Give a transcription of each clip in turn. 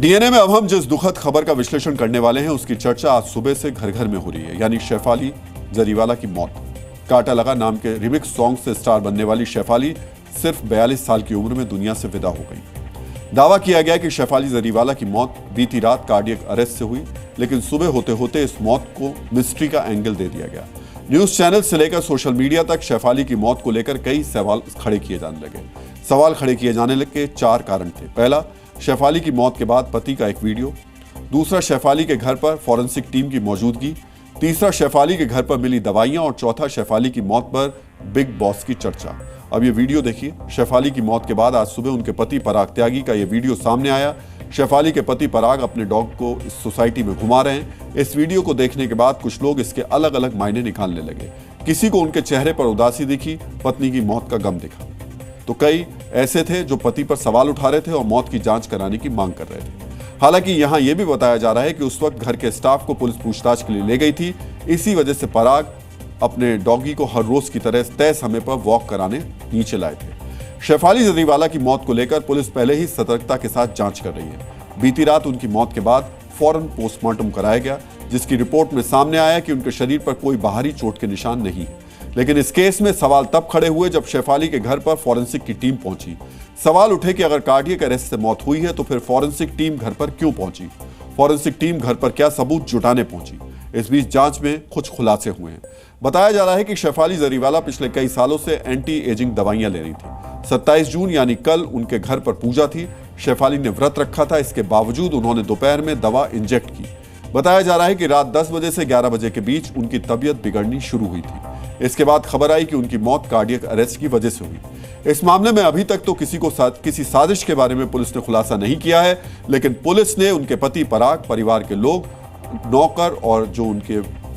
DNA में अब हम जिस दुखद खबर का विश्लेषण करने वाले हैं उसकी चर्चा आज सुबह से घर घर में हो रही है, यानी शेफाली जरीवाला की मौत। काटा लगा नाम के रिमिक्स सॉन्ग से स्टार बनने वाली शेफाली सिर्फ 42 साल की उम्र में दुनिया से विदा हो गई। दावा किया गया कि शेफाली जरीवाला की मौत बीती रात कार्डियक अरेस्ट से हुई, लेकिन सुबह होते होते इस मौत को मिस्ट्री का एंगल दे दिया गया। न्यूज चैनल से लेकर सोशल मीडिया तक शेफाली की मौत को लेकर कई सवाल खड़े किए जाने लगे। सवाल खड़े किए जाने के 4 कारण थे। पहला, शेफाली की मौत के बाद पति का एक वीडियो। दूसरा, शेफाली के घर पर फॉरेंसिक टीम की मौजूदगी। तीसरा, शेफाली के घर पर मिली दवाइयां। और चौथा, शेफाली की मौत पर बिग बॉस की चर्चा। अब ये वीडियो देखिए। शेफाली की मौत के बाद आज सुबह उनके पति पराग त्यागी का ये वीडियो सामने आया। शेफाली के पति पराग अपने डॉग को इस सोसाइटी में घुमा रहे हैं। इस वीडियो को देखने के बाद कुछ लोग इसके अलग अलग मायने निकालने लगे। किसी को उनके चेहरे पर उदासी दिखी, पत्नी की मौत का गम दिखा, तो कई ऐसे थे जो पति पर सवाल उठा रहे थे और मौत की जांच कराने की मांग कर रहे थे। हालांकि यहां यह भी बताया जा रहा है कि उस वक्त घर के स्टाफ को पुलिस पूछताछ के लिए ले गई थी। इसी वजह से पराग अपने डॉगी को हर रोज की तरह तय समय पर वॉक कराने नीचे लाए थे। शेफाली जरीवाला की मौत को लेकर पुलिस पहले ही सतर्कता के साथ जांच कर रही है। बीती रात उनकी मौत के बाद फौरन पोस्टमार्टम कराया गया, जिसकी रिपोर्ट में सामने आया कि उनके शरीर पर कोई बाहरी चोट के निशान नहीं है। लेकिन इस केस में सवाल तब खड़े हुए जब शेफाली के घर पर फॉरेंसिक की टीम पहुंची। सवाल उठे कि अगर कार्डियक अरेस्ट से मौत हुई है तो फिर फॉरेंसिक टीम घर पर क्यों पहुंची? फॉरेंसिक टीम घर पर क्या सबूत जुटाने पहुंची? इस बीच जांच में कुछ खुलासे हुए हैं। बताया जा रहा है कि शेफाली जरीवाला पिछले कई सालों से एंटी एजिंग दवाइयां ले रही थी। 27 जून यानी कल उनके घर पर पूजा थी। शेफाली ने व्रत रखा था, इसके बावजूद उन्होंने दोपहर में दवा इंजेक्ट की। बताया जा रहा है कि रात 10 बजे से 11 बजे के बीच उनकी तबीयत बिगड़नी शुरू हुई थी। इसके बाद खबर आई कि उनकी मौत कार्डियक अरेस्ट की वजह से हुई। इस मामले में अभी तक तो किसी साजिश के बारे में पुलिस ने खुलासा नहीं किया है, लेकिन पुलिस ने उनके पति पराग, परिवार के लोग, नौकर और जो उनके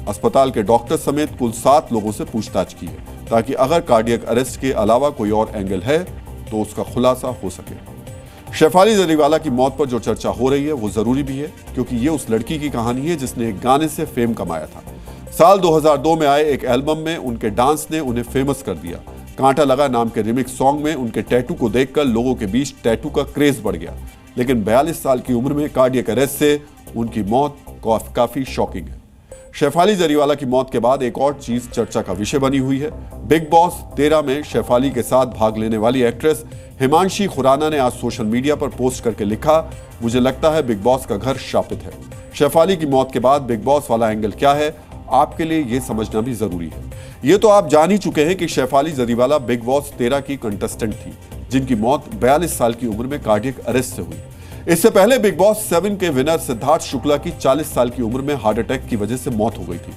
अस्पताल के डॉक्टर समेत कुल 7 लोगों से पूछताछ की है, ताकि अगर कार्डियक अरेस्ट के अलावा कोई और एंगल है तो उसका खुलासा हो सके। शेफाली जरीवाला की मौत पर जो चर्चा हो रही है वो जरूरी भी है, क्योंकि ये उस लड़की की कहानी है जिसने एक गाने से फेम कमाया था। साल 2002 में आए एक एल्बम में उनके डांस ने उन्हें फेमस कर दिया। कांटा लगा नाम के रिमिक्स सॉन्ग में उनके टैटू को देखकर लोगों के बीच टैटू का क्रेज बढ़ गया। लेकिन 42 साल की उम्र में कार्डियक अरेस्ट से उनकी मौत काफी शॉकिंग है। शेफाली जरीवाला की मौत के बाद एक और चीज चर्चा का विषय बनी हुई है। बिग बॉस 13 में शेफाली के साथ भाग लेने वाली एक्ट्रेस हिमांशी खुराना ने आज सोशल मीडिया पर पोस्ट करके लिखा, मुझे लगता है बिग बॉस का घर शापित है। शेफाली की मौत के बाद बिग बॉस वाला एंगल क्या है, आपके लिए यह समझना भी जरूरी है। ये तो आप जान ही चुके हैं कि शेफाली जरीवाला बिग बॉस 13 की कंटेस्टेंट थी, जिनकी मौत 42 साल की उम्र में कार्डियक अरेस्ट से हुई। इससे पहले बिग बॉस 7 के विनर सिद्धार्थ शुक्ला की 40 साल की उम्र में हार्ट अटैक की वजह से मौत हो गई थी।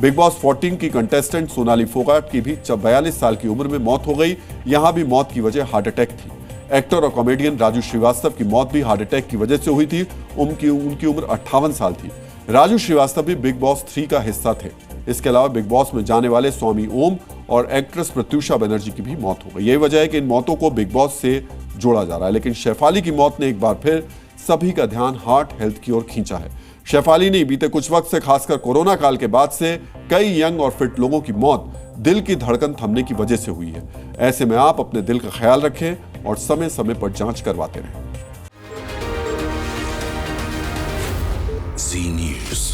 बिग बॉस 14 की कंटेस्टेंट सोनाली फोगाट की भी 42 साल की उम्र में मौत हो गई। यहां भी मौत की वजह हार्ट अटैक थी। एक्टर और कॉमेडियन राजू श्रीवास्तव की मौत भी हार्ट अटैक की वजह से हुई थी। उनकी उम्र 58 साल थी। राजू श्रीवास्तव भी बिग बॉस 3 का हिस्सा थे। इसके अलावा बिग बॉस में जाने वाले स्वामी ओम और एक्ट्रेस प्रत्युषा बनर्जी की भी मौत हो गई। यही वजह है कि इन मौतों को बिग बॉस से जोड़ा जा रहा है। लेकिन शेफाली की मौत ने एक बार फिर सभी का ध्यान हार्ट हेल्थ की ओर खींचा है। शेफाली ने बीते कुछ वक्त से, खासकर कोरोना काल के बाद से, कई यंग और फिट लोगों की मौत दिल की धड़कन थमने की वजह से हुई है। ऐसे में आप अपने दिल का ख्याल रखें और समय समय पर जांच करवाते रहें। जी न्यूज़।